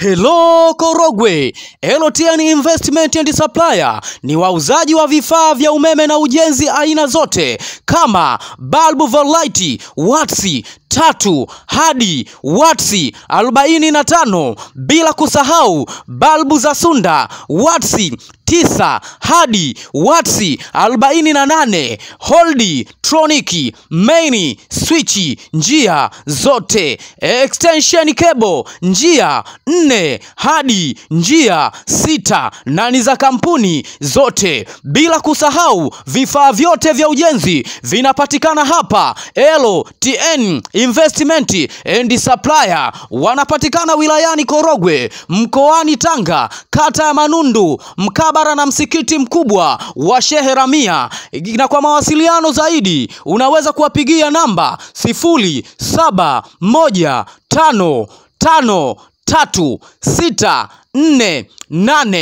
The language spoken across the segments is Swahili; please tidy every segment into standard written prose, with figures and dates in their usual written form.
Hello Korogwe, LTN Investment and Supplier ni wauzaji wa vifaa vya umeme na ujenzi aina zote kama bulb variety watsi 3 hadi watsi 45, bila kusahau balbu za Sunda watsi 9 hadi watsi 48, holdi, troniki, main, switch, njia zote, extension cable, njia 4 hadi njia 6 na ni za kampuni zote, bila kusahau vifaa vyote vya ujenzi vinapatikana hapa. LTN Investment and Supplier wanapatikana wilayani Korogwe, mkoani Tanga, kata ya Manundu, mkabara na msikiti mkubwa wa Shehe Ramia. Na kwa mawasiliano zaidi unaweza kuwapigia namba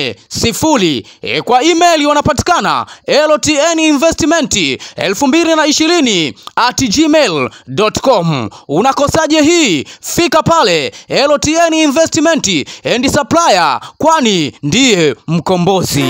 0715536480. Kwa email wanapatikana ltninvestment2020@gmail.com. Unakosaje hii? Fika pale LTN Investment and Supplier, kwani ndiye mkombozi.